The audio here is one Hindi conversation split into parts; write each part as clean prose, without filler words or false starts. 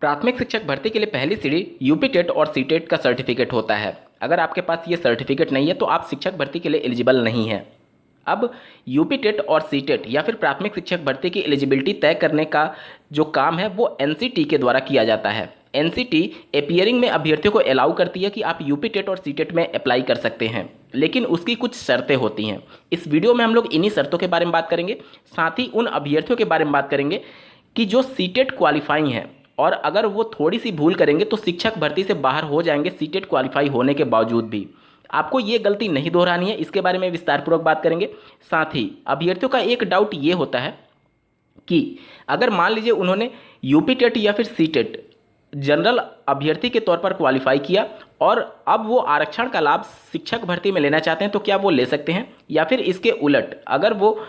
प्राथमिक शिक्षक भर्ती के लिए पहली सीढ़ी यूपी टेट और सी टेट का सर्टिफिकेट होता है। अगर आपके पास ये सर्टिफिकेट नहीं है तो आप शिक्षक भर्ती के लिए एलिजिबल नहीं हैं। अब यूपी टेट और सी टेट या फिर प्राथमिक शिक्षक भर्ती की एलिजिबिलिटी तय करने का जो काम है वो एनसीटी के द्वारा किया जाता है। एनसीटी एपियरिंग में अभ्यर्थियों को अलाउ करती है कि आप यूपी टेट और सी टेट में अप्लाई कर सकते हैं, लेकिन उसकी कुछ शर्तें होती हैं। इस वीडियो में हम लोग इन्हीं शर्तों के बारे में बात करेंगे, साथ ही उन अभ्यर्थियों के बारे में बात करेंगे कि जो सी टेट क्वालिफाइंग है और अगर वो थोड़ी सी भूल करेंगे तो शिक्षक भर्ती से बाहर हो जाएंगे सी टेट क्वालिफाई होने के बावजूद भी। आपको ये गलती नहीं दोहरानी है, इसके बारे में विस्तारपूर्वक बात करेंगे। साथ ही अभ्यर्थियों का एक डाउट ये होता है कि अगर मान लीजिए उन्होंने यूपी टेट या फिर सी टेट जनरल अभ्यर्थी के तौर पर क्वालिफाई किया और अब वो आरक्षण का लाभ शिक्षक भर्ती में लेना चाहते हैं तो क्या वो ले सकते हैं, या फिर इसके उलट अगर वो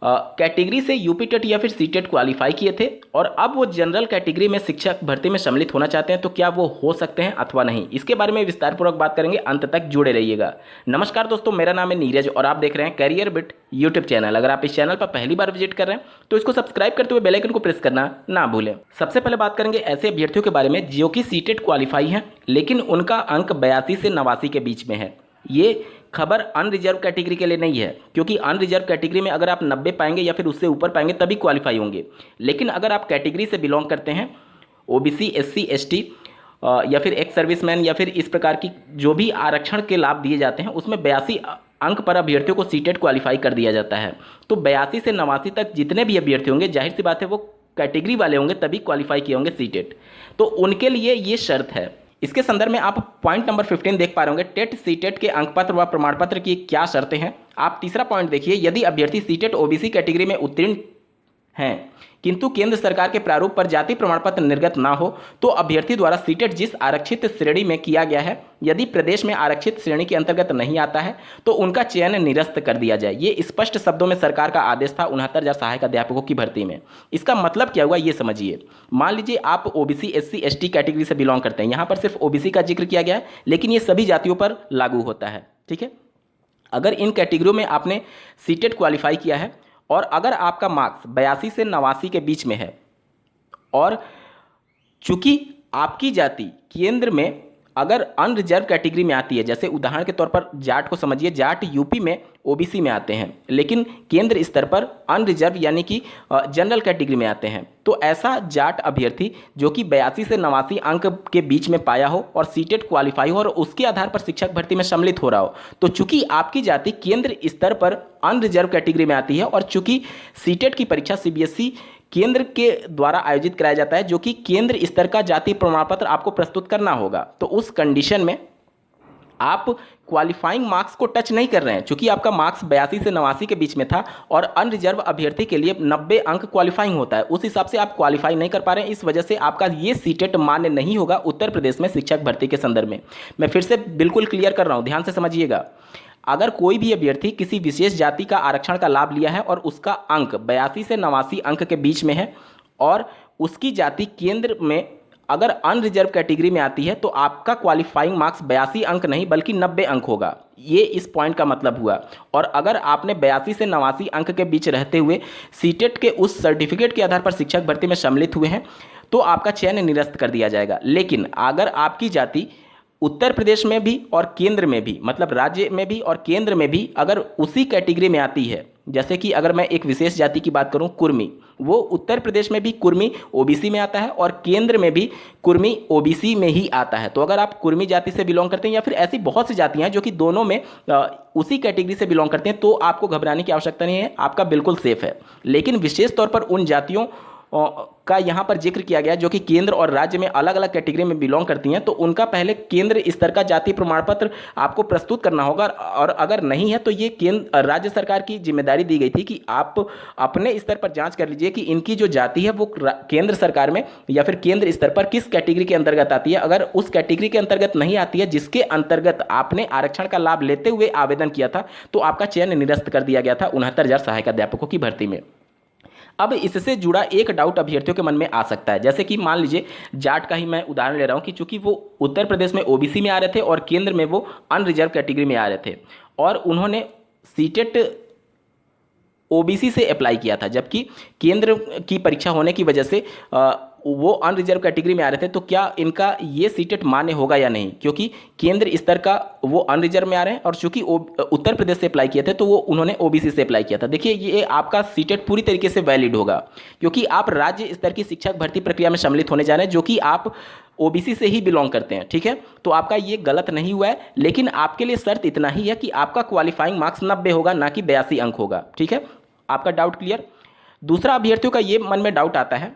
कैटेगरी से यूपी टेट या फिर सी टेट क्वालिफाई किए थे और अब वो जनरल कैटेगरी में शिक्षक भर्ती में सम्मिलित होना चाहते हैं तो क्या वो हो सकते हैं अथवा नहीं। इसके बारे में विस्तारपूर्वक बात करेंगे, अंत तक जुड़े रहिएगा। नमस्कार दोस्तों, मेरा नाम है नीरज और आप देख रहे हैं करियर बिट यूट्यूब चैनल। अगर आप इस चैनल पर पहली बार विजिट कर रहे हैं तो इसको सब्सक्राइब करते हुए बेल आइकन को प्रेस करना ना भूलें। सबसे पहले बात करेंगे ऐसे अभ्यर्थियों के बारे में जो कि सी टेट क्वालिफाई हैं लेकिन उनका अंक 82 से 89 के बीच में है। ये खबर अनरिजर्व कैटेगरी के लिए नहीं है, क्योंकि अनरिजर्व कैटेगरी में अगर आप 90 पाएंगे या फिर उससे ऊपर पाएंगे तभी क्वालिफाई होंगे। लेकिन अगर आप कैटेगरी से बिलोंग करते हैं, ओबीसी, एससी, एसटी या फिर एक्स सर्विसमैन या फिर इस प्रकार की जो भी आरक्षण के लाभ दिए जाते हैं उसमें 82 अंक पर अभ्यर्थियों को सी टेट क्वालिफाई कर दिया जाता है। तो 82 से 89 तक जितने भी अभ्यर्थी होंगे, जाहिर सी बात है वो कैटेगरी वाले होंगे तभी क्वालिफाई किए होंगे सी टेट, तो उनके लिए ये शर्त है। इसके संदर्भ में आप पॉइंट नंबर 15 देख पा रहे होंगे, टेट सी टेट के अंक पत्र व प्रमाण पत्र की क्या शर्तें हैं। आप तीसरा पॉइंट देखिए, यदि अभ्यर्थी सी टेट ओबीसी कैटेगरी में उत्तीर्ण हैं किंतु केंद्र सरकार के प्रारूप पर जाति प्रमाण पत्र निर्गत ना हो तो अभ्यर्थी द्वारा सी टेट जिस आरक्षित श्रेणी में किया गया है यदि प्रदेश में आरक्षित श्रेणी के अंतर्गत नहीं आता है तो उनका चयन निरस्त कर दिया जाए। ये स्पष्ट शब्दों में सरकार का आदेश था 69,000 सहायक अध्यापकों की भर्ती में। इसका मतलब क्या हुआ ये समझिए। मान लीजिए आप ओबीसी, एससी, एसटी कैटेगरी से बिलोंग करते हैं, यहाँ पर सिर्फ ओबीसी का जिक्र किया गया है लेकिन ये सभी जातियों पर लागू होता है, ठीक है। अगर इन कैटेगरियों में आपने सी टेट क्वालिफाई किया है और अगर आपका मार्क्स 82 से 89 के बीच में है और चूंकि आपकी जाति केंद्र में अगर अनरिजर्व कैटेगरी में आती है, जैसे उदाहरण के तौर पर जाट को समझिए, जाट यूपी में ओबीसी में आते हैं लेकिन केंद्र स्तर पर अनरिजर्व यानी कि जनरल कैटेगरी में आते हैं, तो ऐसा जाट अभ्यर्थी जो कि 82 से 89 अंक के बीच में पाया हो और सी टेट क्वालिफाई हो और उसके आधार पर शिक्षक भर्ती में सम्मिलित हो रहा हो, तो चूंकि आपकी जाति केंद्र स्तर पर अनरिजर्व कैटेगरी में आती है और चूंकि सी टेट की परीक्षा सीबीएसई केंद्र के द्वारा आयोजित कराया जाता है जो कि केंद्र स्तर का जाति प्रमाण पत्र आपको प्रस्तुत करना होगा, तो उस कंडीशन में आप क्वालिफाइंग मार्क्स को टच नहीं कर रहे हैं। चूंकि आपका मार्क्स 82 से 89 के बीच में था और अनरिजर्व अभ्यर्थी के लिए 90 अंक क्वालिफाइंग होता है, उस हिसाब से आप क्वालिफाई नहीं कर पा रहे हैं। इस वजह से आपका ये सी टेट मान्य नहीं होगा उत्तर प्रदेश में शिक्षक भर्ती के संदर्भ में। मैं फिर से बिल्कुल क्लियर कर रहा हूँ, ध्यान से समझिएगा। अगर कोई भी अभ्यर्थी किसी विशेष जाति का आरक्षण का लाभ लिया है और उसका अंक 82 से 89 अंक के बीच में है और उसकी जाति केंद्र में अगर अनरिजर्व कैटेगरी में आती है तो आपका क्वालिफाइंग मार्क्स 82 अंक नहीं बल्कि 90 अंक होगा। ये इस पॉइंट का मतलब हुआ। और अगर आपने 82 से 89 अंक के बीच रहते हुए सी टेट के उस सर्टिफिकेट के आधार पर शिक्षक भर्ती में सम्मिलित हुए हैं तो आपका चयन निरस्त कर दिया जाएगा। लेकिन अगर आपकी जाति उत्तर प्रदेश में भी और केंद्र में भी, मतलब राज्य में भी और केंद्र में भी अगर उसी कैटेगरी में आती है, जैसे कि अगर मैं एक विशेष जाति की बात करूं कुर्मी, वो उत्तर प्रदेश में भी कुर्मी ओबीसी में आता है और केंद्र में भी कुर्मी ओबीसी में ही आता है, तो अगर आप कुर्मी जाति से बिलोंग करते हैं या फिर ऐसी बहुत सी जातियां हैं जो कि दोनों में उसी कैटेगरी से बिलोंग करते हैं तो आपको घबराने की आवश्यकता नहीं है, आपका बिल्कुल सेफ है। लेकिन विशेष तौर पर उन जातियों का यहाँ पर जिक्र किया गया जो कि केंद्र और राज्य में अलग अलग कैटेगरी में बिलोंग करती हैं, तो उनका पहले केंद्र स्तर का जाति प्रमाण पत्र आपको प्रस्तुत करना होगा और अगर नहीं है तो ये केंद्र राज्य सरकार की जिम्मेदारी दी गई थी कि आप अपने स्तर पर जांच कर लीजिए कि इनकी जो जाति है वो केंद्र सरकार में या फिर केंद्र स्तर पर किस कैटेगरी के अंतर्गत आती है। अगर उस कैटेगरी के अंतर्गत नहीं आती है जिसके अंतर्गत आपने आरक्षण का लाभ लेते हुए आवेदन किया था तो आपका चयन निरस्त कर दिया गया था 69,000 सहायक अध्यापकों की भर्ती में। अब इससे जुड़ा एक डाउट अभ्यर्थियों के मन में आ सकता है, जैसे कि मान लीजिए जाट का ही मैं उदाहरण ले रहा हूं कि चूंकि वो उत्तर प्रदेश में ओबीसी में आ रहे थे और केंद्र में वो अनरिजर्व कैटेगरी में आ रहे थे और उन्होंने सी टेट ओबीसी से अप्लाई किया था, जबकि केंद्र की परीक्षा होने की वजह से वो अनरिजर्व कैटेगरी में आ रहे थे, तो क्या इनका ये सीटेट मान्य होगा या नहीं, क्योंकि केंद्र स्तर का वो अनरिजर्व में आ रहे हैं और चूंकि उत्तर प्रदेश से अप्लाई किए थे तो वो उन्होंने ओबीसी से अप्लाई किया था। देखिए ये आपका सीटेट पूरी तरीके से वैलिड होगा, क्योंकि आप राज्य स्तर की शिक्षक भर्ती प्रक्रिया में सम्मिलित होने जा रहे हैं, जो कि आप ओबीसी से ही बिलोंग करते हैं, ठीक है। तो आपका ये गलत नहीं हुआ है, लेकिन आपके लिए शर्त इतना ही है कि आपका क्वालिफाइंग मार्क्स 90 होगा, ना कि 82 अंक होगा, ठीक है। आपका डाउट क्लियर। दूसरा अभ्यर्थियों का ये मन में डाउट आता है,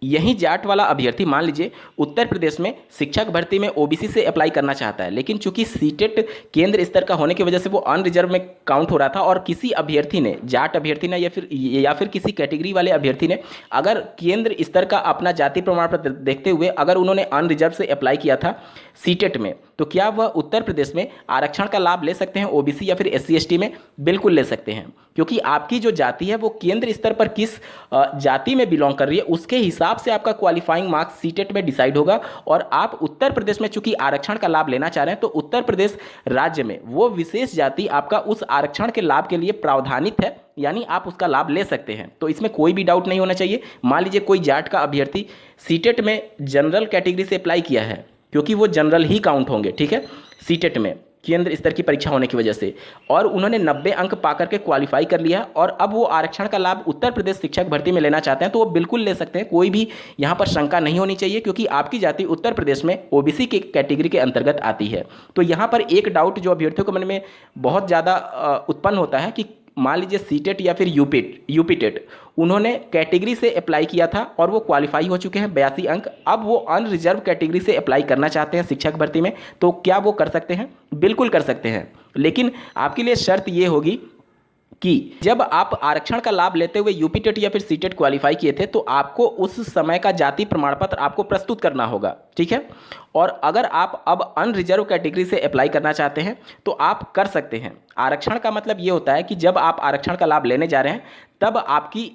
यही जाट वाला अभ्यर्थी मान लीजिए उत्तर प्रदेश में शिक्षक भर्ती में ओबीसी से अप्लाई करना चाहता है, लेकिन चूंकि सीटेट केंद्र स्तर का होने की वजह से वो अनरिजर्व में काउंट हो रहा था, और किसी अभ्यर्थी ने, जाट अभ्यर्थी ने या फिर किसी कैटेगरी वाले अभ्यर्थी ने अगर केंद्र स्तर का अपना जाति प्रमाण पत्र देखते हुए अगर उन्होंने अनरिजर्व से अप्लाई किया था सीटेट में, तो क्या वह उत्तर प्रदेश में आरक्षण का लाभ ले सकते हैं ओबीसी या फिर एससी एसटी में? बिल्कुल ले सकते हैं, क्योंकि आपकी जो जाति है वो केंद्र स्तर पर किस जाति में बिलोंग कर रही है उसके हिसाब से आपका क्वालिफाइंग मार्क्स सीटेट में डिसाइड होगा। और आप उत्तर प्रदेश में चूंकि आरक्षण का लाभ लेना चाह रहे हैं, तो उत्तर प्रदेश राज्य में वो विशेष जाति आपका उस आरक्षण के लाभ के लिए प्रावधानित है, यानी आप उसका लाभ ले सकते हैं। तो इसमें कोई भी डाउट नहीं होना चाहिए। मान लीजिए कोई जाट का अभ्यर्थी सीटेट में जनरल कैटेगरी से अप्लाई किया है, क्योंकि वो जनरल ही काउंट होंगे, ठीक है, सीटेट में केंद्र स्तर की परीक्षा होने की वजह से, और उन्होंने 90 अंक पाकर के क्वालिफाई कर लिया, और अब वो आरक्षण का लाभ उत्तर प्रदेश शिक्षक भर्ती में लेना चाहते हैं, तो वो बिल्कुल ले सकते हैं। कोई भी यहाँ पर शंका नहीं होनी चाहिए, क्योंकि आपकी जाति उत्तर प्रदेश में ओबीसी के कैटेगरी के अंतर्गत आती है। तो यहाँ पर एक डाउट जो अभ्यर्थियों के मन में बहुत ज़्यादा उत्पन्न होता है कि मान लीजिए सीटेट या फिर यूपीटेट उन्होंने कैटेगरी से अप्लाई किया था और वो क्वालिफाई हो चुके हैं 82 अंक, अब वो अनरिजर्व कैटेगरी से अप्लाई करना चाहते हैं शिक्षक भर्ती में, तो क्या वो कर सकते हैं? बिल्कुल कर सकते हैं, लेकिन आपके लिए शर्त ये होगी कि जब आप आरक्षण का लाभ लेते हुए यूपीटेट या फिर सीटेट क्वालिफाई किए थे, तो आपको उस समय का जाति प्रमाण पत्र आपको प्रस्तुत करना होगा, ठीक है। और अगर आप अब अनरिजर्व कैटेगरी से अप्लाई करना चाहते हैं तो आप कर सकते हैं। आरक्षण का मतलब ये होता है कि जब आप आरक्षण का लाभ लेने जा रहे हैं, तब आपकी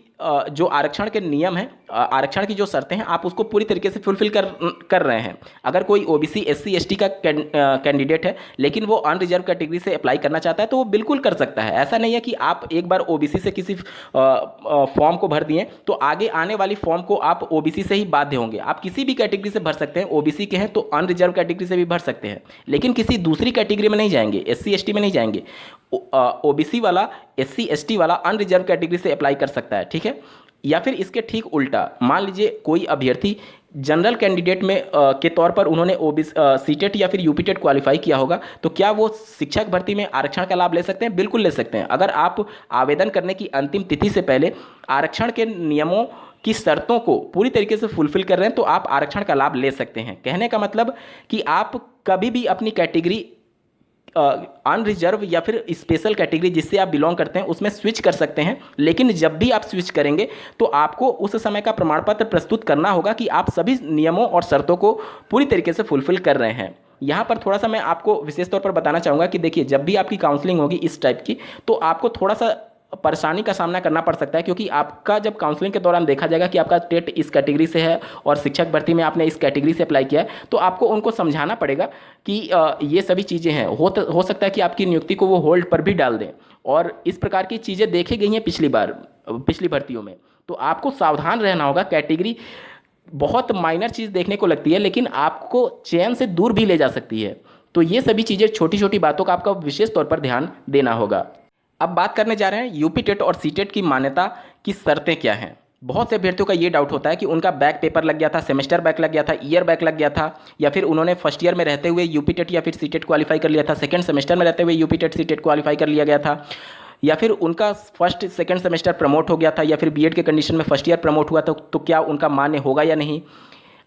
जो आरक्षण के नियम हैं, आरक्षण की जो शर्तें हैं, आप उसको पूरी तरीके से फुलफिल कर रहे हैं। अगर कोई ओबीसी एससी एसटी का कैंडिडेट है, लेकिन वो अनरिजर्व कैटेगरी से अप्लाई करना चाहता है, तो वो बिल्कुल कर सकता है। ऐसा नहीं है कि आप एक बार ओबीसी से किसी फॉर्म को भर दिए तो आगे आने वाली फॉर्म को आप ओबीसी से ही बाध्य होंगे। आप किसी भी कैटेगरी से भर सकते हैं, ओबीसी के हैं तो अनरिजर्व कैटेगरी से भी भर सकते हैं, लेकिन किसी दूसरी कैटेगरी में नहीं जाएंगे, एससी एसटी में नहीं जाएंगे। ओबीसी वाला एससी एसटी वाला अनरिजर्व कैटेगरी से अप्लाई कर सकता है, ठीक है। या फिर इसके ठीक उल्टा, मान लीजिए कोई अभ्यर्थी जनरल कैंडिडेट में के तौर पर उन्होंने सीटेट या फिर यूपीटेट क्वालिफाई किया होगा, तो क्या वो शिक्षक भर्ती में आरक्षण का लाभ ले सकते हैं? बिल्कुल ले सकते हैं। अगर आप आवेदन करने की अंतिम तिथि से पहले आरक्षण के नियमों की शर्तों को पूरी तरीके से फुलफिल कर रहे हैं, तो आप आरक्षण का लाभ ले सकते हैं। कहने का मतलब कि आप कभी भी अपनी कैटेगरी अनरिजर्व या फिर स्पेशल कैटेगरी जिससे आप बिलोंग करते हैं उसमें स्विच कर सकते हैं, लेकिन जब भी आप स्विच करेंगे तो आपको उस समय का प्रमाण पत्र प्रस्तुत करना होगा कि आप सभी नियमों और शर्तों को पूरी तरीके से फुलफिल कर रहे हैं। यहाँ पर थोड़ा सा मैं आपको विशेष तौर पर बताना चाहूँगा कि देखिए, जब भी आपकी काउंसलिंग होगी इस टाइप की, तो आपको थोड़ा सा परेशानी का सामना करना पड़ सकता है, क्योंकि आपका जब काउंसलिंग के दौरान देखा जाएगा कि आपका टेट इस कैटेगरी से है और शिक्षक भर्ती में आपने इस कैटेगरी से अप्लाई किया है, तो आपको उनको समझाना पड़ेगा कि ये सभी चीज़ें हैं। हो सकता है कि आपकी नियुक्ति को वो होल्ड पर भी डाल दें, और इस प्रकार की चीज़ें देखी गई हैं पिछली भर्तियों में। तो आपको सावधान रहना होगा। कैटेगरी बहुत माइनर चीज़ देखने को लगती है, लेकिन आपको चयन से दूर भी ले जा सकती है। तो ये सभी चीज़ें, छोटी छोटी बातों का आपका विशेष तौर पर ध्यान देना होगा। अब बात करने जा रहे हैं यूपीटेट और सीटेट की मान्यता की शर्तें क्या हैं। बहुत से अभ्यर्थियों का ये डाउट होता है कि उनका बैक पेपर लग गया था, सेमेस्टर बैक लग गया था, ईयर बैक लग गया था, या फिर उन्होंने फर्स्ट ईयर में रहते हुए यूपीटेट या फिर सीटेट क्वालिफाई कर लिया था, सेकंड सेमेस्टर में रहते हुए यूपीटेट सीटेट क्वालिफाई कर लिया गया था, या फिर उनका फर्स्ट सेकंड सेमेस्टर प्रमोट हो गया था, या फिर बीएड के कंडीशन में फर्स्ट ईयर प्रमोट हुआ था, तो क्या उनका मान्य होगा या नहीं।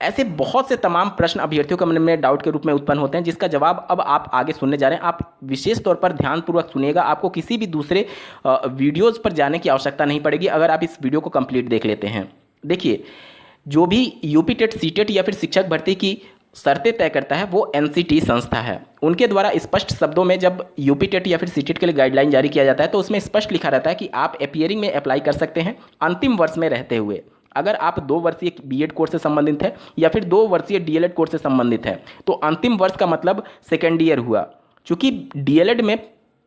ऐसे बहुत से तमाम प्रश्न अभ्यर्थियों के मन में डाउट के रूप में उत्पन्न होते हैं, जिसका जवाब अब आप आगे सुनने जा रहे हैं। आप विशेष तौर पर ध्यानपूर्वक सुनिएगा। आपको किसी भी दूसरे वीडियोज़ पर जाने की आवश्यकता नहीं पड़ेगी अगर आप इस वीडियो को कंप्लीट देख लेते हैं। देखिए, जो भी यूपीटेट सीटेट या फिर शिक्षक भर्ती की शर्तें तय करता है वो एनसीटी संस्था है। उनके द्वारा स्पष्ट शब्दों में जब यूपीटेट या फिर सीटेट के लिए गाइडलाइन जारी किया जाता है, तो उसमें स्पष्ट लिखा रहता है कि आप अपीयरिंग में अप्लाई कर सकते हैं अंतिम वर्ष में रहते हुए। अगर आप 2 वर्षीय बीएड कोर्स से संबंधित है या फिर 2 वर्षीय डीएलएड कोर्स से संबंधित है, तो अंतिम वर्ष का मतलब सेकेंड ईयर हुआ। चूंकि डीएलएड में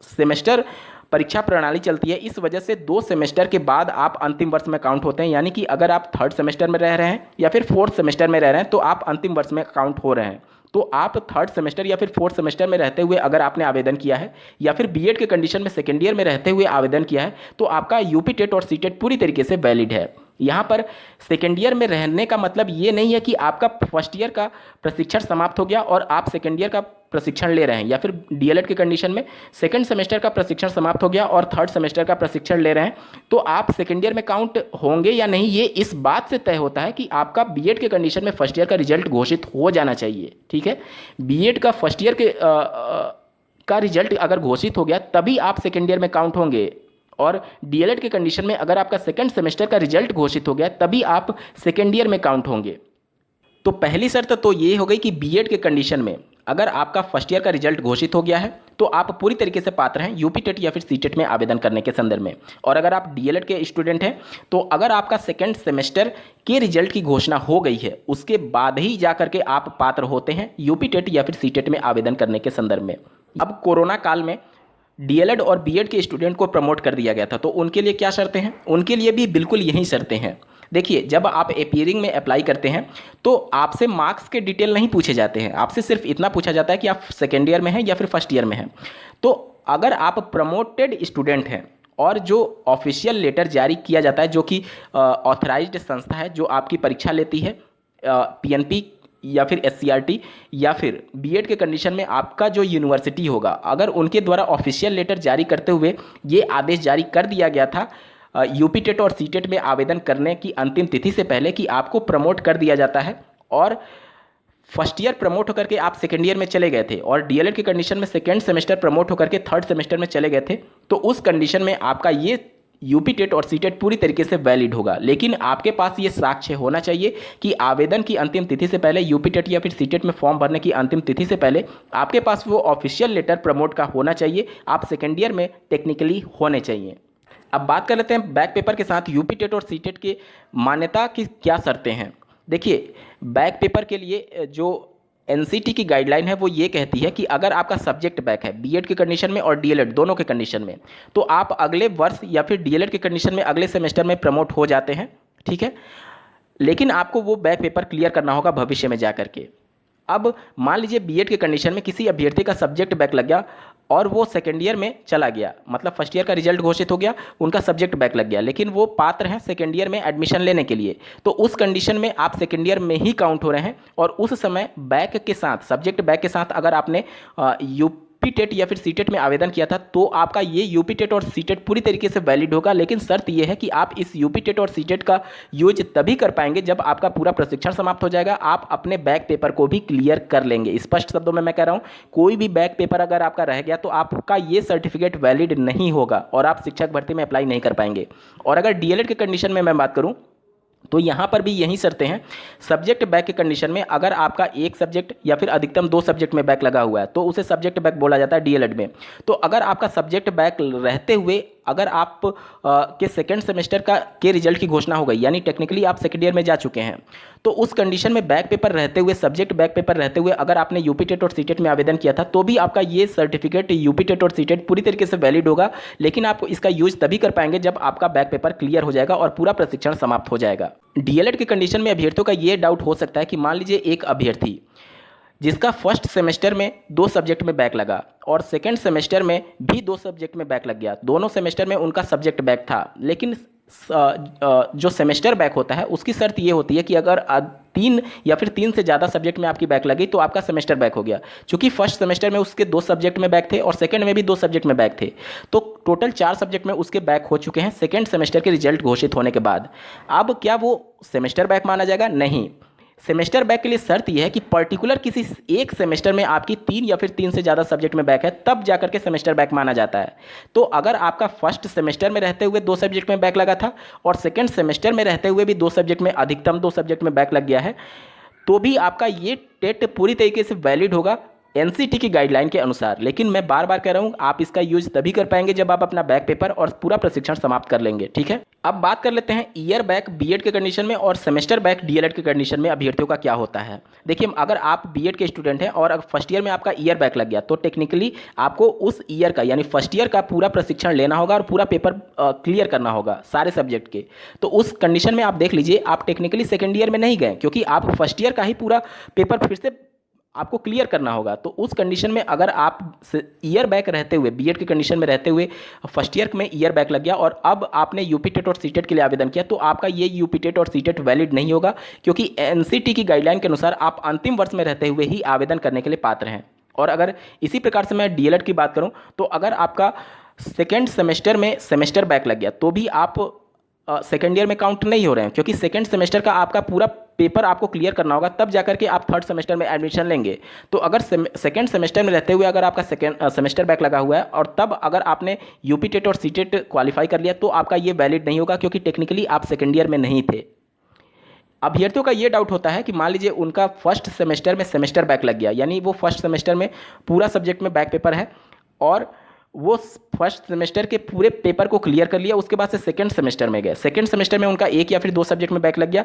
सेमेस्टर परीक्षा प्रणाली चलती है, इस वजह से 2 सेमेस्टर के बाद आप अंतिम वर्ष में काउंट होते हैं। यानी कि अगर आप 3rd सेमेस्टर में रह रहे हैं या फिर 4th सेमेस्टर में रह रहे हैं तो आप अंतिम वर्ष में काउंट हो रहे हैं। तो आप 3rd सेमेस्टर या फिर 4th सेमेस्टर में रहते हुए अगर आपने आवेदन किया है या फिर बीएड के कंडीशन में सेकेंड ईयर में रहते हुए आवेदन किया है तो आपका यूपी टेट और सीटेट पूरी तरीके से वैलिड है। यहाँ पर सेकेंड ईयर में रहने का मतलब ये नहीं है कि आपका फर्स्ट ईयर का प्रशिक्षण समाप्त हो गया और आप सेकेंड ईयर का प्रशिक्षण ले रहे हैं, या फिर डीएलएड के कंडीशन में सेकंड सेमेस्टर का प्रशिक्षण समाप्त हो गया और 3rd सेमेस्टर का प्रशिक्षण ले रहे हैं तो आप सेकेंड ईयर में काउंट होंगे या नहीं, ये इस बात से तय होता है कि आपका बीएड के कंडीशन में फर्स्ट ईयर का रिजल्ट घोषित हो जाना चाहिए। ठीक है, बीएड का फर्स्ट ईयर के का रिजल्ट अगर घोषित हो गया तभी आप सेकेंड ईयर में काउंट होंगे, और डीएलएड के कंडीशन में अगर आपका सेकंड सेमेस्टर का रिजल्ट घोषित हो गया तभी आप सेकेंड ईयर में काउंट होंगे। तो पहली शर्त तो ये हो गई कि बीएड के कंडीशन में अगर आपका फर्स्ट ईयर का रिजल्ट घोषित हो गया है तो आप पूरी तरीके से पात्र हैं यूपी टेट या फिर सीटेट में आवेदन करने के संदर्भ में। और अगर आप डीएलएड के स्टूडेंट हैं तो अगर आपका सेकंड सेमेस्टर के रिजल्ट की घोषणा हो गई है उसके बाद ही जा करके आप पात्र होते हैं यूपी टेट या फिर सीटेट में आवेदन करने के संदर्भ में। अब कोरोना काल में डीएलएड और बीएड के स्टूडेंट को प्रमोट कर दिया गया था तो उनके लिए क्या शर्तें हैं? उनके लिए भी बिल्कुल यही शर्तें हैं। देखिए, जब आप अपीयरिंग में अप्लाई करते हैं तो आपसे मार्क्स के डिटेल नहीं पूछे जाते हैं, आपसे सिर्फ इतना पूछा जाता है कि आप सेकेंड ईयर में हैं या फिर फर्स्ट ईयर में हैं। तो अगर आप प्रमोटेड स्टूडेंट हैं और जो ऑफिशियल लेटर जारी किया जाता है जो कि ऑथराइज्ड संस्था है जो आपकी परीक्षा लेती है, पीएनपी या फिर एससीईआरटी या फिर बीएड के कंडीशन में आपका जो यूनिवर्सिटी होगा, अगर उनके द्वारा ऑफिशियल लेटर जारी करते हुए ये आदेश जारी कर दिया गया था यूपी टेट और सीटेट में आवेदन करने की अंतिम तिथि से पहले कि आपको प्रमोट कर दिया जाता है और फर्स्ट ईयर प्रमोट होकर के आप सेकेंड ईयर में चले गए थे और डीएलएड के कंडीशन में सेकेंड सेमेस्टर प्रमोट होकर के 3rd सेमेस्टर में चले गए थे तो उस कंडीशन में आपका ये यूपी टेट और सीटेट पूरी तरीके से वैलिड होगा। लेकिन आपके पास ये साक्ष्य होना चाहिए कि आवेदन की अंतिम तिथि से पहले यूपी टेट या फिर सीटेट में फॉर्म भरने की अंतिम तिथि से पहले आपके पास वो ऑफिशियल लेटर प्रमोट का होना चाहिए, आप सेकेंड ईयर में टेक्निकली होने चाहिए। अब बात कर लेते हैं बैक पेपर के साथ यूपी टेट और सीटेट की मान्यता की क्या शर्तें हैं। देखिए, बैक पेपर के लिए जो एनसीटी की गाइडलाइन है वो ये कहती है कि अगर आपका सब्जेक्ट बैक है बीएड के कंडीशन में और डीएलएड दोनों के कंडीशन में तो आप अगले वर्ष या फिर डीएलएड के कंडीशन में अगले सेमेस्टर में प्रमोट हो जाते हैं। ठीक है, लेकिन आपको वो बैक पेपर क्लियर करना होगा भविष्य में जा करके। अब मान लीजिए बीएड के कंडीशन में किसी अभ्यर्थी का सब्जेक्ट बैक लग गया और वो सेकेंड ईयर में चला गया, मतलब फर्स्ट ईयर का रिजल्ट घोषित हो गया, उनका सब्जेक्ट बैक लग गया, लेकिन वो पात्र हैं सेकेंड ईयर में एडमिशन लेने के लिए, तो उस कंडीशन में आप सेकेंड ईयर में ही काउंट हो रहे हैं। और उस समय बैक के साथ, सब्जेक्ट बैक के साथ अगर आपने यूपी टेट या फिर सीटेट में आवेदन किया था तो आपका ये यूपी टेट और सीटेट पूरी तरीके से वैलिड होगा। लेकिन शर्त ये है कि आप इस यूपी टेट और सीटेट का यूज तभी कर पाएंगे जब आपका पूरा प्रशिक्षण समाप्त हो जाएगा, आप अपने बैक पेपर को भी क्लियर कर लेंगे। स्पष्ट शब्दों में मैं कह रहा हूँ, कोई भी बैक पेपर अगर आपका रह गया तो आपका ये सर्टिफिकेट वैलिड नहीं होगा और आप शिक्षक भर्ती में अप्लाई नहीं कर पाएंगे। और अगर डीएलएड के कंडीशन में मैं बात करूँ तो यहाँ पर भी यही शर्तें हैं। सब्जेक्ट बैक के कंडीशन में अगर आपका एक सब्जेक्ट या फिर अधिकतम 2 सब्जेक्ट में बैक लगा हुआ है तो उसे सब्जेक्ट बैक बोला जाता है डीएलएड में। तो अगर आपका सब्जेक्ट बैक रहते हुए अगर आप के सेकंड सेमेस्टर के रिजल्ट की घोषणा हो गई, यानी टेक्निकली आप सेकेंड ईयर में जा चुके हैं, तो उस कंडीशन में बैक पेपर रहते हुए, सब्जेक्ट बैक पेपर रहते हुए अगर आपने यूपी टेट और सीटेट में आवेदन किया था तो भी आपका ये सर्टिफिकेट यूपी टेट और सीटेट पूरी तरीके से वैलिड होगा। लेकिन आप इसका यूज तभी कर पाएंगे जब आपका बैक पेपर क्लियर हो जाएगा और पूरा प्रशिक्षण समाप्त हो जाएगा। डीएलएड के कंडीशन में अभ्यर्थियों का ये डाउट हो सकता है कि मान लीजिए एक अभ्यर्थी जिसका फर्स्ट सेमेस्टर में 2 सब्जेक्ट में बैक लगा और सेकंड सेमेस्टर में भी 2 सब्जेक्ट में बैक लग गया, दोनों सेमेस्टर में उनका सब्जेक्ट बैक था, लेकिन जो सेमेस्टर बैक होता है उसकी शर्त ये होती है कि अगर 3 या फिर 3 से ज़्यादा सब्जेक्ट में आपकी बैक लगी तो आपका सेमेस्टर बैक हो गया। चूंकि फर्स्ट सेमेस्टर में उसके 2 सब्जेक्ट में बैक थे और सेकंड में भी 2 सब्जेक्ट में बैक थे, तो टोटल 4 सब्जेक्ट में उसके बैक हो चुके हैं सेकंड सेमेस्टर के रिजल्ट घोषित होने के बाद। अब क्या वो सेमेस्टर बैक माना जाएगा? नहीं। सेमेस्टर बैक के लिए शर्त यह है कि पर्टिकुलर किसी एक सेमेस्टर में आपकी 3 या फिर 3 से ज़्यादा सब्जेक्ट में बैक है, तब जाकर के सेमेस्टर बैक माना जाता है। तो अगर आपका फर्स्ट सेमेस्टर में रहते हुए 2 सब्जेक्ट में बैक लगा था और सेकंड सेमेस्टर में रहते हुए भी 2 सब्जेक्ट में, अधिकतम 2 सब्जेक्ट में बैक लग गया है, तो भी आपका ये टेट पूरी तरीके से वैलिड होगा एनसीटी की गाइडलाइन के अनुसार। लेकिन मैं बार बार कह रहा हूँ, आप इसका यूज तभी कर पाएंगे जब आप अपना बैक पेपर और पूरा प्रशिक्षण समाप्त कर लेंगे। ठीक है, अब बात कर लेते हैं ईयर बैक बीएड के कंडीशन में और सेमेस्टर बैक डीएलएड के कंडीशन में अभ्यर्थियों का क्या होता है। देखिए, अगर आप बीएड के स्टूडेंट हैं और फर्स्ट ईयर में आपका ईयर बैक लग गया तो टेक्निकली आपको उस ईयर का यानी फर्स्ट ईयर का पूरा प्रशिक्षण लेना होगा और पूरा पेपर क्लियर करना होगा सारे सब्जेक्ट के। तो उस कंडीशन में आप देख लीजिए, आप टेक्निकली सेकेंड ईयर में नहीं गए क्योंकि आप फर्स्ट ईयर का ही पूरा पेपर फिर से आपको क्लियर करना होगा। तो उस कंडीशन में अगर आप ईयर बैक रहते हुए बीएड की कंडीशन में रहते हुए फर्स्ट ईयर में ईयर बैक लग गया और अब आपने यूपी टेट और सीटेट के लिए आवेदन किया तो आपका ये यूपी टेट और सीटेट वैलिड नहीं होगा, क्योंकि एनसीटी की गाइडलाइन के अनुसार आप अंतिम वर्ष में रहते हुए ही आवेदन करने के लिए पात्र हैं। और अगर इसी प्रकार से मैं डीएलएड की बात करूं तो अगर आपका सेकेंड सेमेस्टर में सेमेस्टर बैक लग गया तो भी आप सेकेंड ईयर में काउंट नहीं हो रहे हैं, क्योंकि सेकेंड सेमेस्टर का आपका पूरा पेपर आपको क्लियर करना होगा, तब जाकर के आप थर्ड सेमेस्टर में एडमिशन लेंगे। तो अगर सेकेंड सेमेस्टर में रहते हुए अगर आपका सेकेंड सेमेस्टर बैक लगा हुआ है और तब अगर आपने यूपी टेट और सीटेट क्वालिफाई कर लिया तो आपका ये वैलिड नहीं होगा, क्योंकि टेक्निकली आप सेकेंड ईयर में नहीं थे। अभ्यर्थियों का ये डाउट होता है कि मान लीजिए उनका फर्स्ट सेमेस्टर में सेमेस्टर बैक लग गया, यानी वो फर्स्ट सेमेस्टर में पूरा सब्जेक्ट में बैक पेपर है और वो फर्स्ट सेमेस्टर के पूरे पेपर को क्लियर कर लिया, उसके बाद से सेकंड सेमेस्टर में गए, सेकंड सेमेस्टर में उनका एक या फिर दो सब्जेक्ट में बैक लग गया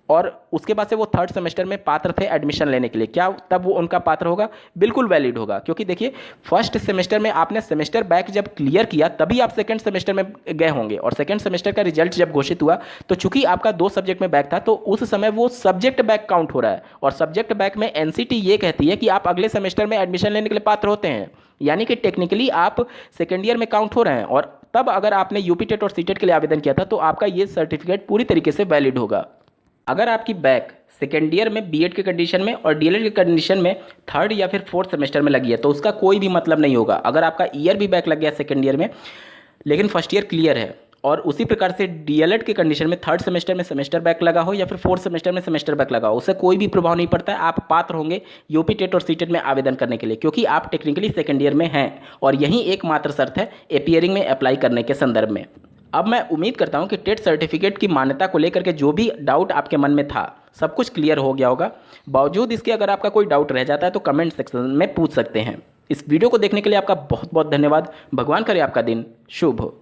और उसके बाद से वो थर्ड सेमेस्टर में पात्र थे एडमिशन लेने के लिए, क्या तब वो उनका पात्र होगा? बिल्कुल वैलिड होगा, क्योंकि देखिए फर्स्ट सेमेस्टर में आपने सेमेस्टर बैक जब क्लियर किया तभी आप सेकंड सेमेस्टर में गए होंगे और सेकंड सेमेस्टर का रिजल्ट जब घोषित हुआ तो चूंकि आपका दो सब्जेक्ट में बैक था तो उस समय वो सब्जेक्ट बैक काउंट हो रहा है और सब्जेक्ट बैक में एनसीटी ये कहती है कि आप अगले सेमेस्टर में एडमिशन लेने के लिए पात्र होते हैं, यानी कि टेक्निकली आप सेकेंड ईयर में काउंट हो रहे हैं और तब अगर आपने यूपी टेट और सीटेट के लिए आवेदन किया था तो आपका ये सर्टिफिकेट पूरी तरीके से वैलिड होगा। अगर आपकी बैक सेकेंड ईयर में बीएड के कंडीशन में और डीएलएड के कंडीशन में थर्ड या फिर फोर्थ सेमेस्टर में लगी है तो उसका कोई भी मतलब नहीं होगा। अगर आपका ईयर भी बैक लग गया सेकेंड ईयर में लेकिन फर्स्ट ईयर क्लियर है और उसी प्रकार से डीएलएड के कंडीशन में थर्ड सेमेस्टर में सेमेस्टर बैक लगा हो या फिर फोर्थ सेमेस्टर में सेमेस्टर बैक लगा हो, उससे कोई भी प्रभाव नहीं पड़ता है। आप पात्र होंगे यूपी टेट और सीटेट में आवेदन करने के लिए, क्योंकि आप टेक्निकली सेकेंड ईयर में हैं और यही एकमात्र शर्त है एपीयरिंग में अप्लाई करने के संदर्भ में। अब मैं उम्मीद करता हूं कि टेट सर्टिफिकेट की मान्यता को लेकर के जो भी डाउट आपके मन में था सब कुछ क्लियर हो गया होगा। बावजूद इसके अगर आपका कोई डाउट रह जाता है तो कमेंट सेक्शन में पूछ सकते हैं। इस वीडियो को देखने के लिए आपका बहुत बहुत धन्यवाद। भगवान करे आपका दिन शुभ हो।